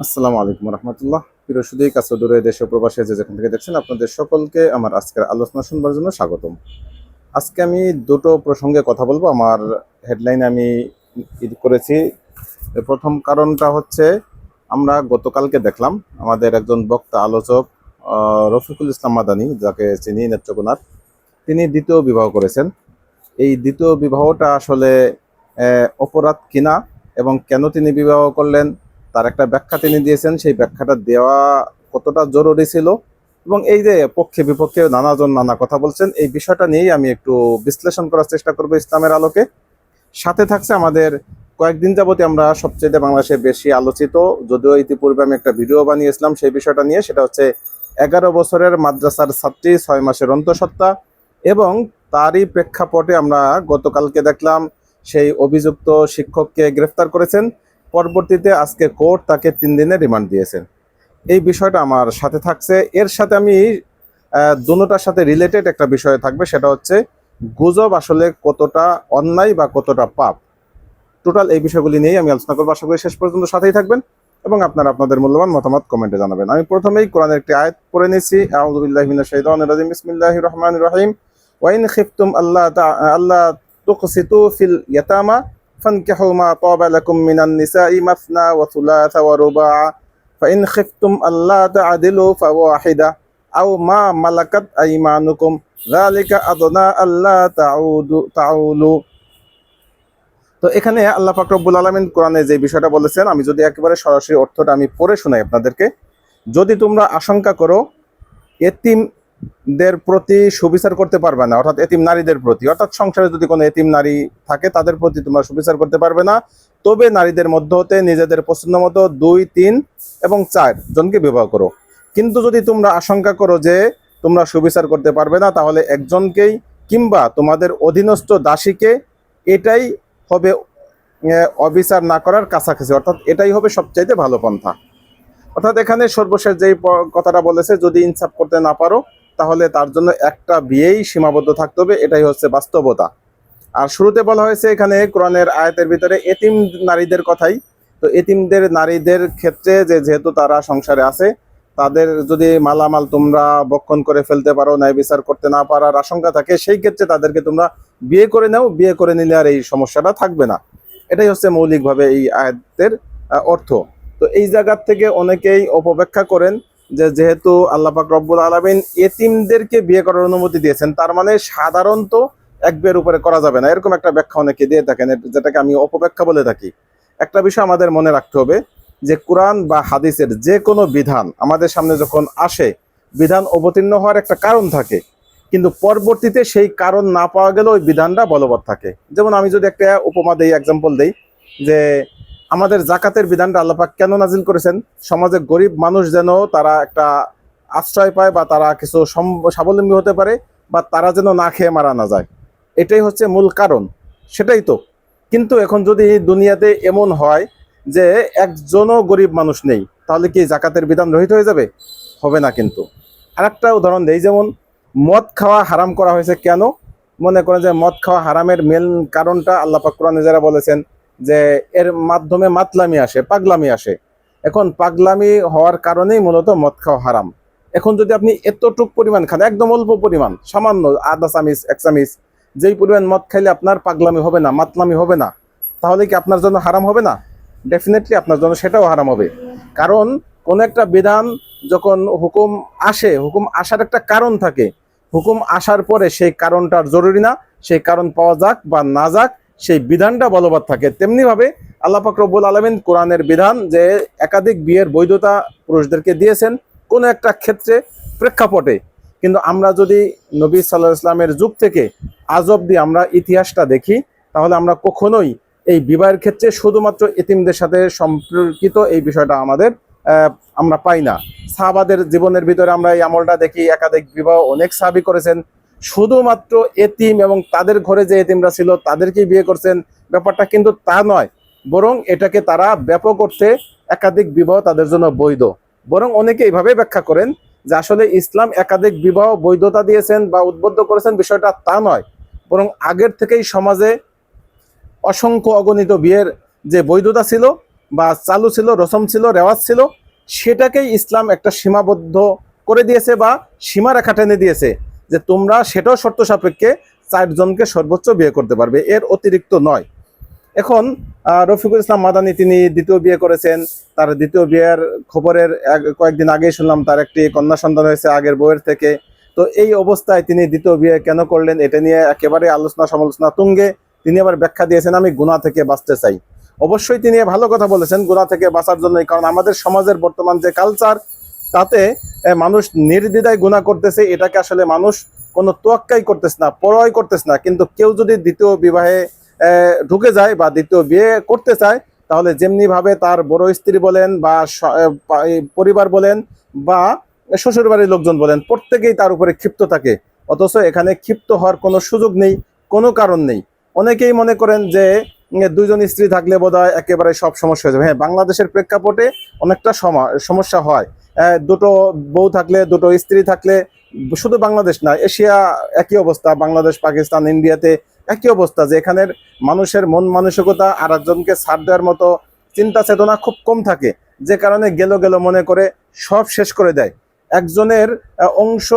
আসসালামু আলাইকুম রহমতুল্লাহ। প্রিয় সুদী কাছে দূরে দেশে প্রবাসে যে যেখান থেকে দেখছেন, আপনাদের সকলকে আমার আজকের আলোচনা শুনবার জন্য স্বাগতম। আজকে আমি দুটো প্রসঙ্গে কথা বলবো। আমার হেডলাইনে আমি করেছি। প্রথম কারণটা হচ্ছে, আমরা গতকালকে দেখলাম আমাদের একজন বক্তা আলোচক রফিকুল ইসলাম মাদানী, যাকে চিনি নেত্রকোনার, তিনি দ্বিতীয় বিবাহ করেছেন। এই দ্বিতীয় বিবাহটা আসলে অপরাধ কিনা এবং কেন তিনি বিবাহ করলেন তার একটা ব্যাখ্যা তিনি দিয়েছেন। সেই ব্যাখ্যাটা দেওয়া কতটা জরুরি ছিল, এবং এই যে পক্ষে বিপক্ষে নানাজন নানা কথা বলছেন, এই বিষয়টা নিয়েই আমি একটু বিশ্লেষণ করার চেষ্টা করবো ইসলামের আলোকে। সাথে থাকছে আমাদের কয়েকদিন যাবতীয় আমরা সবচেয়ে বাংলাদেশে বেশি আলোচিত, যদিও ইতিপূর্বে আমি একটা ভিডিও বানিয়েছিলাম সেই বিষয়টা নিয়ে, সেটা হচ্ছে 11 বছরের মাদ্রাসার ছাত্রী 6 মাসের অন্তঃসত্ত্বা। এবং তারই প্রেক্ষাপটে আমরা গতকালকে দেখলাম সেই অভিযুক্ত শিক্ষককে গ্রেফতার করেছেন। পরবর্তীতে আজকে কোর্ট তাকে 3 দিনের রিমান্ড দিয়েছেন। এই বিষয়টা আমার সাথে থাকছে। এর সাথে আমি দুটোটার সাথে রিলেটেড একটা বিষয় থাকবে, সেটা হচ্ছে গুজব আসলে কতটা অন্যায় বা কতটা পাপ। টোটাল এই বিষয়গুলি নিয়েই আমি আলোচনা করবো। আশা করি শেষ পর্যন্ত সাথেই থাকবেন এবং আপনারা আপনাদের মূল্যবান মতামত কমেন্টে জানাবেন। আমি প্রথমেই কোরআনের একটি আয়াত পড়ে নিয়েছি। আউযু বিল্লাহি মিনাশ শাইতানির রাজিম। বিসমিল্লাহির রহমানির রহিম। ওয়া ইন খিফতুম আল্লাহ তুকসিতু ফিল ইয়াতামা ফানকিহু মা তাবা লাকুম মিনান নিসাই মাসনা ওয়া থুলাসা ওয়া রুবা'। ফাইন খিফতুম আল্লাহ তা'দিলু ফাওয়াহিদা আও মা মালাকাত আইমানুকুম যালিকা আদনা আল্লাহ তাউলু। তো এখানে আল্লাহ পাক রব্বুল আলামিন কোরআনে যে বিষয়টা বলেছেন, আমি যদি একেবারে সরাসরি অর্থটা আমি পড়ে শোনাই আপনাদেরকে। যদি তোমরা আশঙ্কা করো এতিমদের প্রতি সুবিচার করতে পারবে না, অর্থাৎ এতিম নারীদের প্রতি, অর্থাৎ সংসারে যদি কোনো এতিম নারী থাকে তাদের প্রতি তোমরা সুবিচার করতে পারবে না, তবে নারীদের মধ্য হতে নিজেদের পছন্দ মতো 2, 3 এবং 4 জনকে বিবাহ করো। কিন্তু যদি তোমরা আশঙ্কা করো যে তোমরা সুবিচার করতে পারবে না, তাহলে একজনকেই কিংবা তোমাদের অধীনস্থ দাসীকে, এটাই হবে অবিচার না করার কাছাকাছি, অর্থাৎ এটাই হবে সবচাইতে ভালো পন্থা। অর্থাৎ এখানে সর্বশেষ যেই কথাটা বলেছে, যদি ইনসাফ করতে না পারো তাহলে তার জন্য একটা বিয়েই সীমাবদ্ধ থাকতে হবে, এটাই হচ্ছে বাস্তবতা। আর শুরুতে বলা হয়েছে এখানে কোরআনের আয়াতের ভিতরে এতিম নারীদের কথাই। তো এতিমদের নারীদের ক্ষেত্রে যেহেতু তারা সংসারে আছে, তাদের যদি মালামাল তোমরা বক্ষণ করে ফেলতে পারো, ন্যায় বিচার করতে না পারার আশঙ্কা থাকে, সেই ক্ষেত্রে তাদেরকে তোমরা বিয়ে করে নাও। বিয়ে করে নিলে আর এই সমস্যাটা থাকবে না। এটাই হচ্ছে মৌলিকভাবে এই আয়াতের অর্থ। তো এই জায়গার থেকে অনেকেই অপব্যাখ্যা করেন যে যেহেতু আল্লাহ পাক রব্বুল আলামিন এতিমদেরকে বিয়ে করার অনুমতি দিয়েছেন, তার মানে সাধারণত এক বিয়ের উপরে করা যাবে না, এরকম একটা ব্যাখ্যা অনেকে দিয়ে থাকেন, যেটাকে আমি অপব্যাখ্যা বলে থাকি। একটা বিষয় আমাদের মনে রাখতে হবে যে কোরআন বা হাদিসের যে কোনো বিধান আমাদের সামনে যখন আসে, বিধান অবতীর্ণ হওয়ার একটা কারণ থাকে, কিন্তু পরবর্তীতে সেই কারণ না পাওয়া গেলে ওই বিধানটা বলবৎ থাকে। যেমন আমি যদি একটা উপমা দেই, এক্সাম্পল দেই, যে আমাদের জাকাতের বিধানটা আল্লাহ পাক কেন নাজিল করেছেন? সমাজে গরিব মানুষ যেন তারা একটা আশ্রয় পায়, বা তারা কিছু স্বাবলম্বী হতে পারে, বা তারা যেন না খেয়ে মারা না যায়। এটাই হচ্ছে মূল কারণ, সেটাই তো। কিন্তু এখন যদি দুনিয়াতে এমন হয় যে একজনও গরিব মানুষ নেই, তাহলে কি জাকাতের বিধান রহিত হয়ে যাবে? হবে না। কিন্তু আরেকটা উদাহরণ দেই, যেমন মদ খাওয়া হারাম করা হয়েছে কেন? মনে করেন যে মদ খাওয়া হারামের মেন কারণটা আল্লাহ পাক কোরআনে যারা বলেছেন যে এর মাধ্যমে মাতলামি আসে, পাগলামি আসে। এখন পাগলামি হওয়ার কারণেই মূলত মদ খাওয়া হারাম। এখন যদি আপনি এতটুক পরিমাণ খান, একদম অল্প পরিমাণ, সামান্য আধা চামিচ 1 চামিচ, যেই পরিমাণ মদ খাইলে আপনার পাগলামি হবে না, মাতলামি হবে না, তাহলে কি আপনার জন্য হারাম হবে না? ডেফিনেটলি আপনার জন্য সেটাও হারাম হবে। কারণ কোন একটা বিধান যখন হুকুম আসে, হুকুম আসার একটা কারণ থাকে। হুকুম আসার পরে সেই কারণটার জরুরি না, সেই কারণ পাওয়া যাক বা না যাক, সেই বিধানটা বলবৎ থাকে। তেমনি ভাবে আল্লাহ পাক রব্বুল আলামিন কোরআনের বিধান যে একাধিক বিয়ের বৈধতা পুরুষদেরকে দিয়েছেন কোন একটা ক্ষেত্রে, প্রেক্ষাপটে। কিন্তু আমরা যদি নবী সাল্লাল্লাহু আলাইহি ওয়াসাল্লামের যুগ থেকে আজ অব্দি আমরা ইতিহাসটা দেখি, তাহলে আমরা কখনোই এই বিবাহের ক্ষেত্রে শুধুমাত্র এতিমদের সাথে সম্পর্কিত এই বিষয়টা আমরা পাই না। সাহাবাদের জীবনের ভিতরে আমরা এই আমলটা দেখি, একাধিক বিবাহ অনেক সাহাবী করেছেন, শুধুমাত্র এতিম এবং তাদের ঘরে যে এতিমরা ছিল তাদেরকেই বিয়ে করছেন। ব্যাপারটা কিন্তু তা নয়, বরং এটাকে তারা ব্যাপক অর্থে একাধিক বিবাহ তাদের জন্য বৈধ। বরং অনেকে এইভাবে ব্যাখ্যা করেন যে আসলে ইসলাম একাধিক বিবাহ বৈধতা দিয়েছেন বা উদ্বুদ্ধ করেছেন, বিষয়টা তা নয়, বরং আগের থেকেই সমাজে অসংখ্য অগণিত বিয়ের যে বৈধতা ছিল, বা চালু ছিল, রসম ছিল, রেওয়াজ ছিল, সেটাকেই ইসলাম একটা সীমাবদ্ধ করে দিয়েছে বা সীমারেখা টেনে দিয়েছে যে তোমরা সেটাও শর্ত সাপেক্ষে 4 জনকে সর্বোচ্চ বিয়ে করতে পারবে, এর অতিরিক্ত নয়। এখন রফিকুল ইসলাম মাদানী তিনি দ্বিতীয় বিয়ে করেছেন। তার দ্বিতীয় বিয়ের খবরের কয়েকদিন আগেই শুনলাম তার একটি কন্যা সন্তান হয়েছে আগের বউয়ের থেকে। তো এই অবস্থায় তিনি দ্বিতীয় বিয়ে কেন করলেন এটা নিয়ে একেবারে আলোচনা সমালোচনা তুঙ্গে। তিনি আবার ব্যাখ্যা দিয়েছেন আমি গুনাহ থেকে বাঁচতে চাই। অবশ্যই তিনি ভালো কথা বলেছেন গুনাহ থেকে বাঁচার জন্যই, কারণ আমাদের সমাজের বর্তমান যে কালচার তাতে মানুষ নির্দ্বিধায় গুনাহ করতেছে, এটাকে আসলে মানুষ কোনো তোয়াক্কাই করতেছে না, পরোয়াই করতেছে না। কিন্তু কেউ যদি দ্বিতীয় বিবাহে ঢুকে যায় বা দ্বিতীয় বিয়ে করতে চায়, তাহলে যেমনি ভাবে তার বড় স্ত্রী বলেন বা পরিবার বলেন বা শ্বশুর বাড়ির লোকজন বলেন, প্রত্যেকেই তার উপরে ক্ষিপ্ত থাকে। অথচ এখানে ক্ষিপ্ত হওয়ার কোনো সুযোগ নেই, কোনো কারণ নেই। অনেকেই মনে করেন যে 2 জন স্ত্রী থাকলে বোধহয় একেবারে সব সমস্যা হয়ে যাবে। হ্যাঁ, বাংলাদেশের প্রেক্ষাপটে অনেকটা সমস্যা হয়। দুটো বউ থাকলে, দুটো স্ত্রী থাকলে, শুধু বাংলাদেশ না, এশিয়া একই অবস্থা, বাংলাদেশ, পাকিস্তান, ইন্ডিয়াতে একই অবস্থা, যে এখানের মানুষের মন মানসিকতা আর একজনকে ছাড় দেওয়ার মতো চিন্তা চেতনা খুব কম থাকে, যে কারণে গেল গেল মনে করে সব শেষ করে দেয়। একজনের অংশ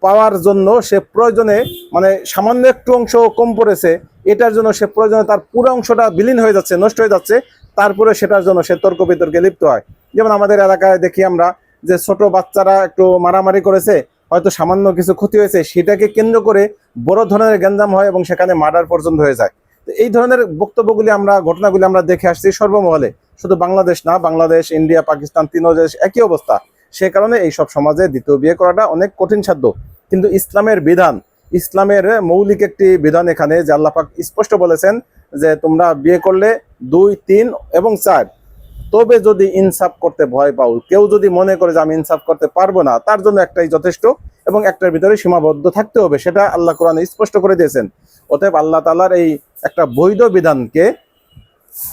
পাওয়ার জন্য সে প্রয়োজনে, মানে সামান্য একটু অংশ কম পড়েছে এটার জন্য সে প্রয়োজনে তার পুরো অংশটা বিলীন হয়ে যাচ্ছে, নষ্ট হয়ে যাচ্ছে, তারপরে সেটার জন্য সে তর্ক বিতর্কে লিপ্ত হয়। যেমন আমাদের এলাকায় দেখি আমরা যে ছোট বাচ্চারা একটু মারামারি করেছে, হয়তো সামান্য কিছু ক্ষতি হয়েছে, সেটাকে কেন্দ্র করে বড় ধরনের গ্যাঞ্জাম হয় এবং সেখানে মার্ডার পর্যন্ত হয়ে যায়। তো এই ধরনের বক্তব্যগুলি আমরা, ঘটনাগুলি আমরা দেখে আসছি সর্বমহলে, শুধু বাংলাদেশ না, বাংলাদেশ, ইন্ডিয়া, পাকিস্তান, 3 দেশ একই অবস্থা। সে কারণে এইসব সমাজে দ্বিতীয় বিয়ে করাটা অনেক কঠিন সাধ্য। কিন্তু ইসলামের বিধান, ইসলামের মৌলিক একটি বিধান এখানে, যে আল্লাহ পাক স্পষ্ট বলেছেন যে তোমরা বিয়ে করলে 2, 3 এবং 4, তবে যদি ইনসাফ করতে ভয় পাও, কেউ যদি মনে করে যে আমি ইনসাফ করতে পারবো না, তার জন্য একটাই যথেষ্ট এবং একটার ভিতরে সীমাবদ্ধ থাকতে হবে, সেটা আল্লাহ কোরআনে স্পষ্ট করে দিয়েছেন। অতএব আল্লাহ তাআলার এই একটা বৈধ বিধানকে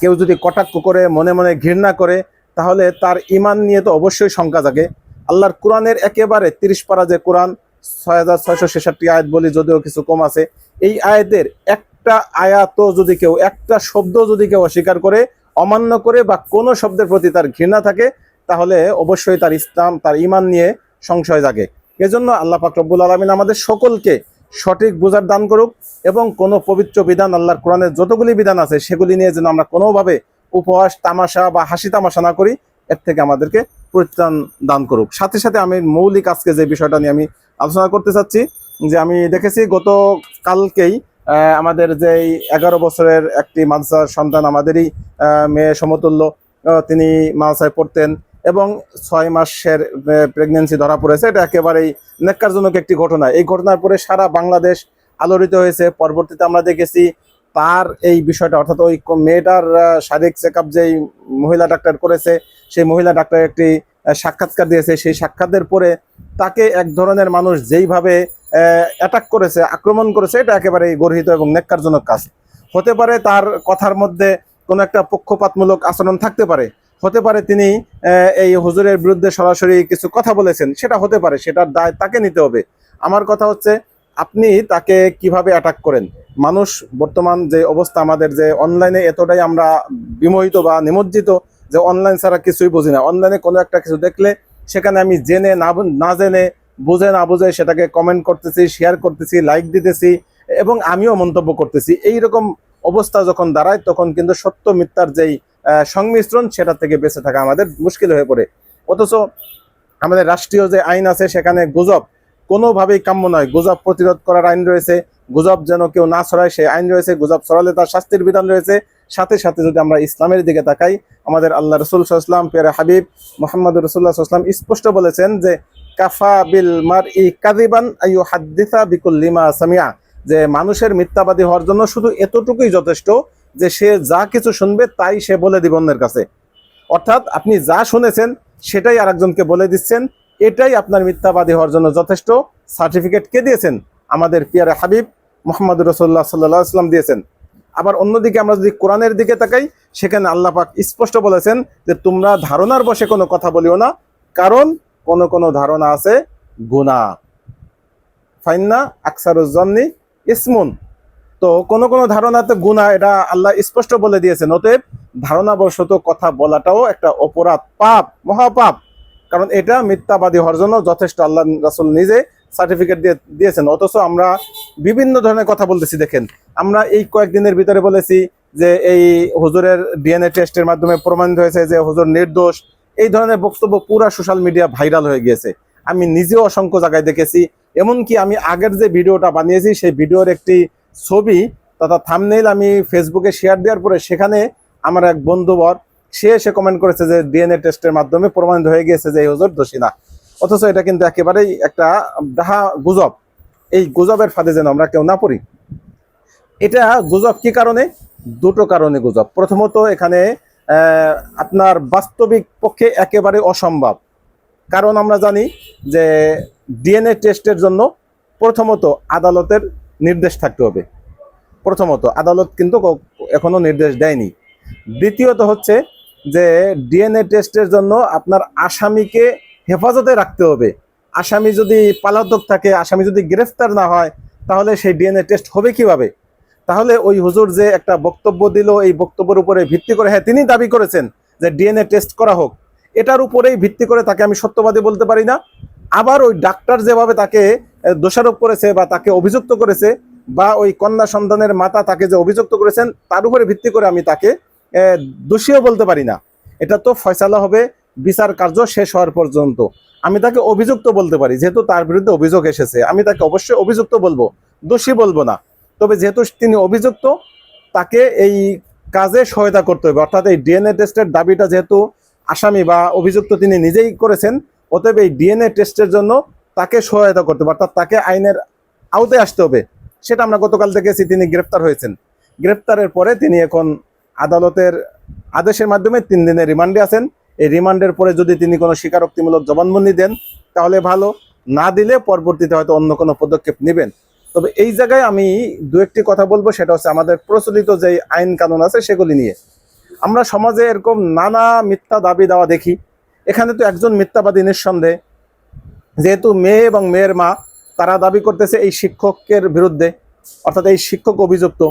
কেউ যদি কটাক্ষ করে, মনে মনে ঘৃণা করে, তাহলে তার ঈমান নিয়ে তো অবশ্যই শঙ্কা জাগে। আল্লাহর কোরআনের একেবারে 30 পারা যে কোরআন, 6666 আয়াত বলি, যদিও কিছু কম আছে, এই আয়াতের একটা আয়াতও যদি কেউ, একটা শব্দ যদি কেউ অস্বীকার করে, অমান্য করে বা কোনো শব্দের প্রতি তার ঘৃণা থাকে, তাহলে অবশ্যই তার ইসলাম, তার ঈমান নিয়ে সংশয় জাগে। এজন্য আল্লাহ পাক রব্বুল আলামিন আমাদের সকলকে সঠিক বোঝার দান করুক এবং কোনো পবিত্র বিধান, আল্লাহর কোরআনের যতগুলি বিধান আছে সেগুলি নিয়ে যেন আমরা কোনোভাবে উপহাস, তামাশা বা হাসি তামাশা না করি, এর থেকে আমাদেরকে পরিত্রাণ দান করুক। সাথে সাথে আমি মৌলিক আজকে যে বিষয়টা নিয়ে আমি আলোচনা করতে চাচ্ছি, যে আমি দেখেছি গত কালকেই আমাদের যে 11 বছরের একটি মাদ্রাসার সন্তান, আমাদেরই মেয়ে সমতুল্য, তিনি মাদ্রাসায় পড়তেন এবং 6 মাসের প্রেগনেন্সি ধরা পড়েছে। এটা একেবারেই নেক্কারজনক একটি ঘটনা। এই ঘটনার পরে সারা বাংলাদেশ আলোড়িত হয়েছে। পরবর্তীতে আমরা দেখেছি তার এই বিষয়টা, অর্থাৎ ওই মেয়েটার শারীরিক চেক আপ যেই মহিলা ডাক্তার করেছে, সেই মহিলা ডাক্তার একটি সাক্ষাৎকার দিয়েছে। সেই সাক্ষাতের পরে তাকে এক ধরনের মানুষ যেইভাবে অ্যাটাক করেছে, আক্রমণ করেছে, এটা একেবারেই গর্হিত এবং নেক্কারজনক কাজ। হতে পারে তার কথার মধ্যে কোনো একটা পক্ষপাতমূলক আচরণ থাকতে পারে, হতে পারে তিনি এই হুজুরের বিরুদ্ধে সরাসরি কিছু কথা বলেছেন, সেটা হতে পারে, সেটার দায় তাকে নিতে হবে। আমার কথা হচ্ছে আপনি তাকে কিভাবে অ্যাটাক করেন। মানুষ বর্তমান যে অবস্থা, আমাদের যে অনলাইনে এতটাই আমরা বিমোহিত বা নিমজ্জিত, যে অনলাইন ছাড়া কিছুই বুঝি না। অনলাইনে কোনো একটা কিছু দেখলে সেখানে আমি জেনে না জেনে, বুঝে না বুঝে সেটাকে কমেন্ট করতেছি, শেয়ার করতেছি, লাইক দিতেছি এবং আমিও মন্তব্য করতেছি। এই রকম অবস্থা যখন দাঁড়ায়, তখন কিন্তু সত্য মিথ্যার যেই সংমিশ্রণ, সেটা থেকে বেঁচে থাকা আমাদের মুশকিল হয়ে পড়ে। অথচ আমাদের রাষ্ট্রীয় যে আইন আছে, সেখানে গুজব কোনোভাবেই কাম্য নয়। গুজব প্রতিরোধ করার আইন রয়েছে, গুজব যেন কেউ না ছড়ায় সেই আইন রয়েছে, গুজব ছড়ালে তার শাস্তির বিধান রয়েছে। সাথে সাথে যদি আমরা ইসলামের দিকে তাকাই, আমাদের আল্লাহ রসুল সাল্লাল্লাহু আলাইহি ওয়াসাল্লাম, প্যারা হাবিব মুহাম্মদুর রাসূলুল্লাহ সাল্লাল্লাহু আলাইহি ওয়াসাল্লাম স্পষ্ট বলেছেন যে কাফা বিল মারই কাযিবান আইয়ুহাদ্দিসা বিকুল্লি মা সামিআ, যে মানুষের মিথ্যাবাদী হওয়ার জন্য শুধু এতটুকুই যথেষ্ট যে সে যা কিছু শুনবে তাই সে বলে দিবে অন্যের কাছে। অর্থাৎ আপনি যা শুনেছেন সেটাই আরেকজনকে বলে দিচ্ছেন, এটাই আপনার মিথ্যাবাদী হওয়ার জন্য যথেষ্ট। সার্টিফিকেট কে দিয়েছেন? আমাদের পিয়ারে হাবিব মুহাম্মদুর রাসূলুল্লাহ সাল্লাল্লাহু আলাইহি ওয়াসাল্লাম দিয়েছেন। আবার অন্যদিকে আমরা যদি কোরআনের দিকে তাকাই, সেখানে আল্লাহ পাক স্পষ্ট বলেছেন যে তোমরা ধারণার বশে কোনো কথা বলিও না, কারণ কোন ধারণা আছে গুনাহ। ফাইন্না আকসারুজ জন্নি ইসমুন। তো কোন ধারণাতে গুনাহ, এটা আল্লাহ স্পষ্ট বলে দিয়েছেন। অতএব ধারণাবশত কথা বলাটাও একটা অপরাধ, পাপ, মহাপাপ। কারণ এটা মিথ্যাবাদী হওয়ার জন্য যথেষ্ট। আল্লাহ রাসূল নিজে সার্টিফিকেট দিয়েছেন, অথচ আমরা বিভিন্ন ধরনের কথা বলতেছি। দেখেন, আমরা এই কয়েকদিনের ভিতরে বলেছি যে এই হুজুরের ডিএনএ টেস্টের মাধ্যমে প্রমাণিত হয়েছে যে হুজুর নির্দোষ। এই ধরনের বক্তব্য পুরা সোশ্যাল মিডিয়া ভাইরাল হয়ে গিয়েছে। আমি নিজেও অসংখ্য জায়গায় দেখেছি। এমনকি আমি আগের যে ভিডিওটা বানিয়েছি সেই ভিডিওর একটি ছবি তথা থাম্বনেইল আমি ফেসবুকে শেয়ার দেওয়ার পরে সেখানে আমার এক বন্ধুবর সে এসে কমেন্ট করেছে যে ডিএনএ টেস্টের মাধ্যমে প্রমাণিত হয়ে গিয়েছে যে এই হুজুর দোষী না। অথচ এটা কিন্তু একেবারেই একটা ডাহা গুজব। এই গুজবের ফাঁদে যেন আমরা কেউ না পড়ি। এটা গুজব কি কারণে? দুটো কারণে গুজব। প্রথমত, এখানে আপনার বাস্তবিক পক্ষে একেবারে অসম্ভব। কারণ আমরা জানি যে ডিএনএ টেস্টের জন্য প্রথমত আদালতের নির্দেশ থাকতে হবে। প্রথমত আদালত কিন্তু এখনো নির্দেশ দেয়নি। দ্বিতীয়ত হচ্ছে যে ডিএনএ টেস্টের জন্য আপনার আসামিকে হেফাজতে রাখতে হবে। আসামি যদি পলাতক থাকে, আসামি যদি গ্রেফতার না হয়, তাহলে সেই ডিএনএ টেস্ট হবে কিভাবে? তাহলে ওই হুজুর যে একটা বক্তব্য দিল, এই বক্তব্যের উপরে ভিত্তি করে, হ্যাঁ তিনি দাবি করেছেন যে ডিএনএ টেস্ট করা হোক, এটার উপরেই ভিত্তি করে তাকে আমি সত্যবাদী বলতে পারি না। আবার ওই ডাক্তার যেভাবে তাকে দোষারোপ করেছে বা তাকে অভিযুক্ত করেছে, বা ওই কন্যা সন্তানের মাতা তাকে যে অভিযুক্ত করেছেন, তার উপরে ভিত্তি করে আমি তাকে দোষীও বলতে পারি না। এটা তো ফয়সালা হবে বিচার কার্য শেষ হওয়ার পর্যন্ত। আমি তাকে অভিযুক্ত বলতে পারি, যেহেতু তার বিরুদ্ধে অভিযোগ এসেছে, আমি তাকে অবশ্যই অভিযুক্ত বলবো, দোষী বলবো না। তবে যেহেতু তিনি অভিযুক্ত, তাকে এই কাজে সহায়তা করতে হবে। অর্থাৎ এই ডিএনএ টেস্টের দাবিটা যেহেতু আসামি বা অভিযুক্ত তিনি নিজেই করেছেন, অতএব এই ডিএনএ টেস্টের জন্য তাকে সহায়তা করতে হবে, অর্থাৎ তাকে আইনের আওতায় আসতে হবে। সেটা আমরা গতকাল দেখেছি, তিনি গ্রেফতার হয়েছেন। গ্রেফতারের পরে তিনি এখন আদালতের আদেশের মাধ্যমে 3 দিনের রিমান্ডে আছেন। এই রিমান্ডের পরে যদি তিনি কোনো স্বীকারোক্তিমূলক জবানবন্দি দেন তাহলে ভালো, না দিলে পরবর্তীতে হয়তো অন্য কোনো পদক্ষেপ নেবেন। তবে এই জায়গায় আমি দু একটি কথা বলবো, সেটা হচ্ছে আমাদের প্রচলিত যে আইন কানুন আছে সেগুলি নিয়ে। আমরা সমাজে এরকম নানা মিথ্যা দাবি দেওয়া দেখি। এখানে তো একজন মিথ্যাবাদী নিঃসন্দেহে, যেহেতু মেয়ে এবং মেয়ের মা তারা দাবি করতেছে এই শিক্ষকের বিরুদ্ধে, অর্থাৎ এই শিক্ষক অভিযুক্ত।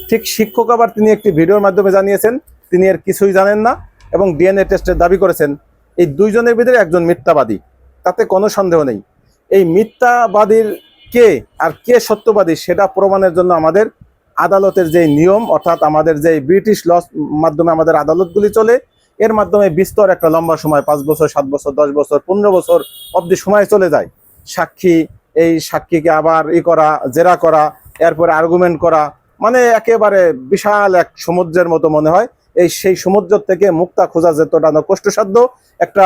ঠিক শিক্ষক আবার তিনি একটি ভিডিওর মাধ্যমে জানিয়েছেন তিনি এর কিছুই জানেন না এবং ডিএনএ টেস্টের দাবি করেছেন। এই দুইজনের ভিতরে একজন মিথ্যাবাদী, তাতে কোনো সন্দেহ নেই। এই মিথ্যাবাদীর কে আর কে সত্যবাদী সেটা প্রমাণের জন্য আমাদের আদালতের যে নিয়ম, অর্থাৎ আমাদের যে ব্রিটিশ ল মাধ্যমে আমাদের আদালতগুলি চলে, এর মাধ্যমে বিস্তর একটা লম্বা সময়, 5 বছর, 7 বছর, 10 বছর, 15 বছর অবধি সময় চলে যায়। সাক্ষী, এই সাক্ষীকে আবার করা, জেরা করা, এরপরে আর্গুমেন্ট করা, মানে একেবারে বিশাল এক সমুদ্রের মতো মনে হয়। সেই সমুদ্র থেকে মুক্তা খোঁজা যতটা কষ্টসাধ্য, একটা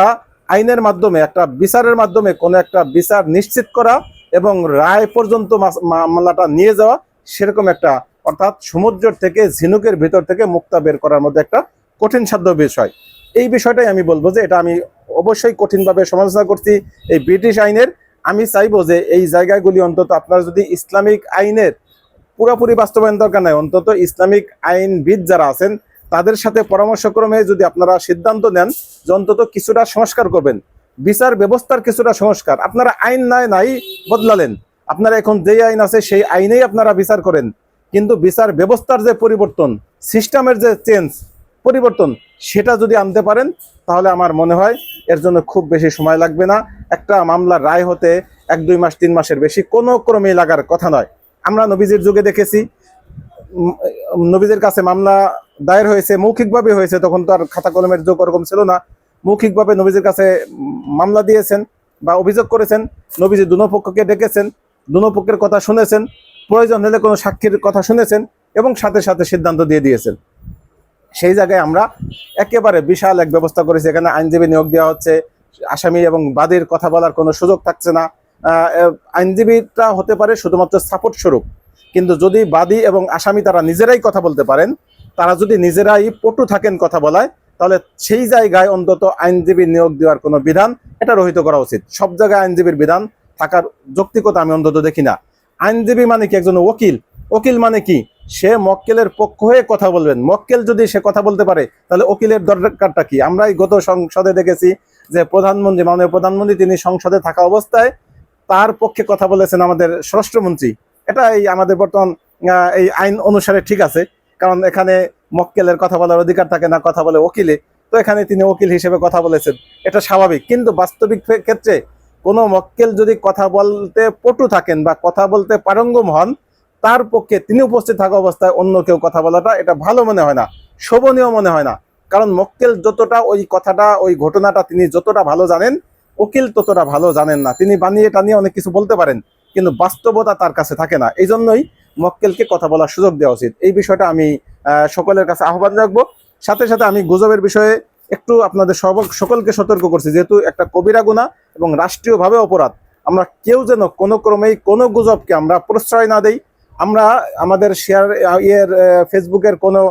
আইনের মাধ্যমে, একটা বিচারের মাধ্যমে কোনো একটা বিচার নিশ্চিত করা এবং রায় পর্যন্ত মামলাটা নিয়ে যাওয়া, সেরকম একটা, অর্থাৎ সমুদ্রের থেকে, ঝিনুকের ভিতর থেকে মুক্তা বের করার মধ্যে একটা কঠিন সাধ্য বিষয়। এই বিষয়টাই আমি বলবো যে এটা আমি অবশ্যই কঠিনভাবে সমালোচনা করছি এই ব্রিটিশ আইনের। আমি চাইবো যে এই জায়গাগুলি অন্তত আপনারা যদি ইসলামিক আইনের পুরোপুরি বাস্তবায়ন দরকার নাই, অন্তত ইসলামিক আইনবিদ যারা আছেন তাদের সাথে পরামর্শক্রমে যদি আপনারা সিদ্ধান্ত নেন যে অন্তত কিছুটা সংস্কার করবেন, বিচার ব্যবস্থার কিছুটা সংস্কার। আপনারা আইন নাই বদলালেন, আপনারা এখন যেই আইন আছে সেই আইনেই আপনারা বিচার করেন, কিন্তু বিচার ব্যবস্থার যে পরিবর্তন, সিস্টেমের যে চেঞ্জ, পরিবর্তন, সেটা যদি আনতে পারেন তাহলে আমার মনে হয় এর জন্য খুব বেশি সময় লাগবে না। একটা মামলার রায় হতে 1-2 মাস 3 মাসের বেশি কোনো ক্রমেই লাগার কথা নয়। আমরা নবীজির যুগে দেখেছি, নবীজির কাছে মামলা দায়ের হয়েছে, মৌখিকভাবে হয়েছে, তখন তো আর খাতা কলমের যুগ ওরকম ছিল না। মৌখিকভাবে নবীজির কাছে মামলা দিয়েছেন বা অভিযোগ করেছেন, নবীজি দুনো পক্ষকে ডেকেছেন, দুনো পক্ষের কথা শুনেছেন, প্রয়োজন হলে কোনো সাক্ষীর কথা শুনেছেন এবং সাথে সাথে সিদ্ধান্ত দিয়ে দিয়েছেন। সেই জায়গায় আমরা একেবারে বিশাল এক ব্যবস্থা করেছি। এখানে আইনজীবী নিয়োগ দেওয়া হচ্ছে, আসামি এবং বাদীর কথা বলার কোনো সুযোগ থাকছে না। আইনজীবীটা হতে পারে শুধুমাত্র সাপোর্ট স্বরূপ, কিন্তু যদি বাদী এবং আসামি তারা নিজেরাই কথা বলতে পারেন, তারা যদি নিজেরাই পটু থাকেন কথা বলায়, তাহলে সেই জায়গায় অন্তত আইনজীবী নিয়োগ দেওয়ার কোনো বিধান এটা রহিত করা উচিত। সব জায়গায় আইনজীবীর বিধান থাকার যৌক্তিকতা আমি অন্তত দেখি না। আইনজীবী মানে কি? একজন ওকিল। ওকিল মানে কি? সে মক্কেলের পক্ষ হয়ে কথা বলবেন। মক্কেল যদি সে কথা বলতে পারে তাহলে ওকিলের দরকারটা কি? আমরা এই গত সংসদে দেখেছি যে প্রধানমন্ত্রী, মাননীয় প্রধানমন্ত্রী, তিনি সংসদে থাকা অবস্থায় তার পক্ষে কথা বলেছেন আমাদের স্বরাষ্ট্রমন্ত্রী। এটা এই আমাদের বর্তমান এই আইন অনুসারে ঠিক আছে, কারণ এখানে মক্কেলের কথা বলার অধিকার থাকে না, কথা বলে ওকিলে, তো এখানে তিনি উকিল হিসেবে কথা বলেছেন, এটা স্বাভাবিক। কিন্তু বাস্তবিক ক্ষেত্রে কোনো মক্কেল যদি কথা বলতে পটু থাকেন বা কথা বলতে পারঙ্গম হন, তার পক্ষে তিনি উপস্থিত থাকা অবস্থায় অন্য কেউ কথা বলাটা এটা ভালো মনে হয় না, শোভনীয় মনে হয় না। কারণ মক্কেল যতটা ওই কথাটা, ওই ঘটনাটা তিনি যতটা ভালো জানেন, উকিল ততটা ভালো জানেন না। তিনি বানিয়ে টানিয়ে অনেক কিছু বলতে পারেন, কিন্তু বাস্তবতা তার কাছে থাকে না। এই জন্যই মক্কেলকে কথা বলার সুযোগ দেওয়া উচিত। এই বিষয়টা আমি সকলের কাছে আহ্বান রাখবো। সাথে সাথে আমি গুজবের বিষয়ে একটু আপনাদের সকলকে সতর্ক করছি, যেহেতু একটা কবিরা গুনাহ এবং রাষ্ট্রীয়ভাবে অপরাধ। আমরা কেউ যেন কোনো ক্রমেই কোনো গুজবকে আমরা প্রশ্রয় না দেই। আমরা আমাদের শেয়ার ফেসবুকের কোনো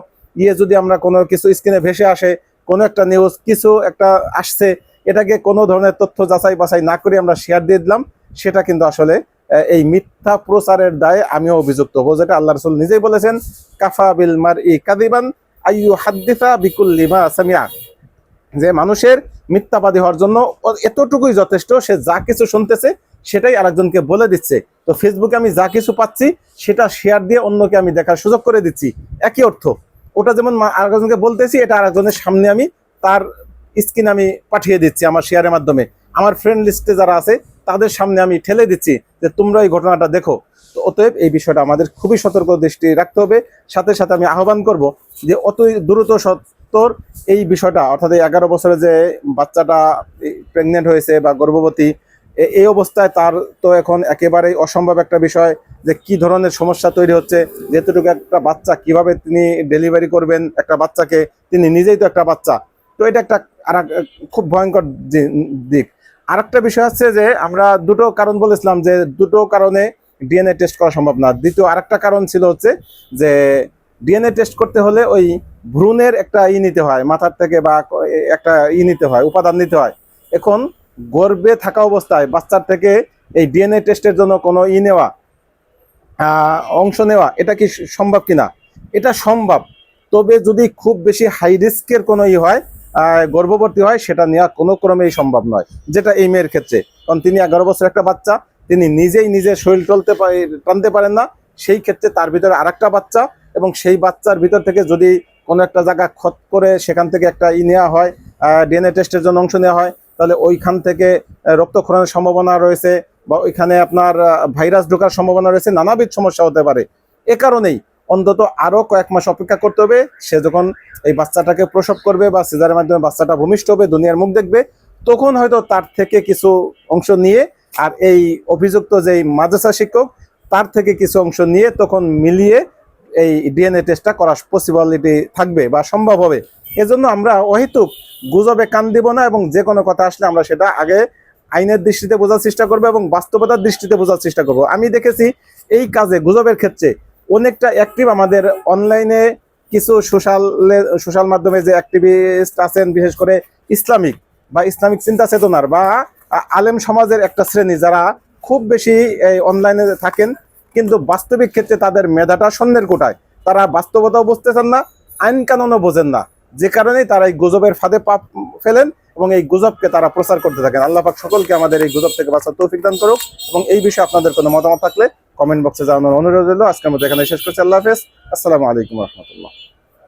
যদি আমরা কোনো কিছু স্ক্রিনে ভেসে আসে, কোনো একটা নিউজ কিছু একটা আসছে, এটাকে কোনো ধরনের তথ্য যাচাই বাছাই না করে আমরা শেয়ার দিয়ে দিলাম, সেটা কিন্তু আসলে এই মিথ্যা প্রচারের দায়ে আমিও অভিযুক্ত হবো। যেটা আল্লাহ রাসূল নিজেই বলেছেন, কাফা বিল মারই কাযিবান আইয়ু হাদ্দিসা বিকুল্লি মা সামিআ, যে মানুষের মিথ্যাবাদী হওয়ার জন্য এতটুকুই যথেষ্ট, সে যা কিছু শুনতেছে সেটাই আরেকজনকে বলে দিচ্ছে। তো ফেসবুকে আমি যা কিছু পাচ্ছি সেটা শেয়ার দিয়ে অন্যকে আমি দেখার সুযোগ করে দিচ্ছি, একই অর্থ। ওটা যেমন আরেকজনকে বলতেছি, এটা আরেকজনের সামনে আমি তার স্ক্রিন আমি পাঠিয়ে দিচ্ছি আমার শেয়ারের মাধ্যমে। আমার ফ্রেন্ড লিস্টে যারা আছে তাদের সামনে আমি ঠেলে দিচ্ছি যে তোমরা এই ঘটনাটা দেখো। তো অতএব এই বিষয়টা আমাদের খুবই সতর্ক দৃষ্টি রাখতে হবে। সাথে সাথে আমি আহ্বান করব যে অতই দ্রুত সত্তর এই বিষয়টা, অর্থাৎ এই 11 বছরে যে বাচ্চাটা প্রেগনেন্ট হয়েছে বা গর্ভবতী, এই অবস্থায় তার তো এখন একেবারেই অসম্ভব একটা বিষয় যে কি ধরনের সমস্যা তৈরি হচ্ছে। যেহেতুটুকু একটা বাচ্চা কিভাবে তিনি ডেলিভারি করবেন একটা বাচ্চাকে, তিনি নিজেই তো একটা বাচ্চা। তো এটা একটা খুব ভয়ঙ্কর দিক। আরেকটা বিষয় হচ্ছে যে আমরা দুটো কারণ বলেছিলাম, যে দুটো কারণে ডিএনএ টেস্ট করা সম্ভব না। দ্বিতীয় আরেকটা কারণ ছিল হচ্ছে যে ডিএনএ টেস্ট করতে হলে ওই ভ্রূণের একটা নিতে হয় মাথার থেকে, বা একটা নিতে হয়, উপাদান নিতে হয়। এখন গর্ভে থাকা অবস্থায় বাচ্চার থেকে এই ডিএনএ টেস্টের জন্য কোনো নেওয়া, অংশ নেওয়া, এটা কি সম্ভব কিনা? এটা সম্ভব, তবে যদি খুব বেশি হাই রিস্কের কোনো হয়, গর্ভবতী হয়, সেটা নেওয়া কোনো ক্রমেই সম্ভব নয়, যেটা এই মেয়ের ক্ষেত্রে। কারণ তিনি 11 বছর একটা বাচ্চা, তিনি নিজেই নিজের শরীর টানতে পারেন না। সেই ক্ষেত্রে তার ভিতরে আরেকটা বাচ্চা, এবং সেই বাচ্চার ভিতর থেকে যদি কোনো একটা জায়গা ক্ষত করে সেখান থেকে একটা নেওয়া হয়, ডিএনএ টেস্টের জন্য অংশ নেওয়া হয়, তাহলে ওইখান থেকে রক্তক্ষরণের সম্ভাবনা রয়েছে, বা ওইখানে আপনার ভাইরাস ঢোকার সম্ভাবনা রয়েছে, নানাবিধ সমস্যা হতে পারে। এ কারণেই অন্তত আরো কয়েক মাস অপেক্ষা করতে হবে। সে যখন এই বাচ্চাটাকে প্রসব করবে বা সিজারের মাধ্যমে বাচ্চাটা ভূমিষ্ঠ হবে, দুনিয়ার মুখ দেখবে, তখন হয়তো তার থেকে কিছু অংশ নিয়ে, আর এই অভিযুক্ত যেই মাদ্রাসা শিক্ষক তার থেকে কিছু অংশ নিয়ে তখন মিলিয়ে এই ডিএনএ টেস্টটা করার পসিবিলিটি থাকবে বা সম্ভব হবে। এজন্য আমরা অহেতুক গুজবে কান দিব না, এবং যে কোনো কথা আসলে আমরা সেটা আগে আইনের দৃষ্টিতে বোঝার চেষ্টা করবো এবং বাস্তবতার দৃষ্টিতে বোঝার চেষ্টা করব। আমি দেখেছি এই কাজে, গুজবের ক্ষেত্রে অনেকটা অ্যাক্টিভ আমাদের অনলাইনে কিছু সোশ্যাল মাধ্যমে যে অ্যাক্টিভিস্ট আছেন, বিশেষ করে ইসলামিক চিন্তা চেতনার বা আলেম সমাজের একটা শ্রেণী, যারা খুব বেশি এই অনলাইনে থাকেন, কিন্তু বাস্তবিক ক্ষেত্রে তাদের মেধাটা শূন্যের কোটায়। তারা বাস্তবতাও বুঝতেছেন না, আইন কানুনও বোঝেন না, যে কারণেই তারা এই গুজবের ফাঁদে পা ফেলেন এবং এই গুজবকে তারা প্রচার করতে থাকেন। আল্লাহ পাক সকলকে আমাদের এই গুজব থেকে বাঁচার তৌফিক দান করুক। এবং এই বিষয়ে আপনাদের কোনো মতামত থাকলে কমেন্ট বক্সে জানানোর অনুরোধ রইল। আজকের মতো এখানে শেষ করছি। আল্লাহ হাফেজ, আসসালামু আলাইকুম রহমতুল্লাহ।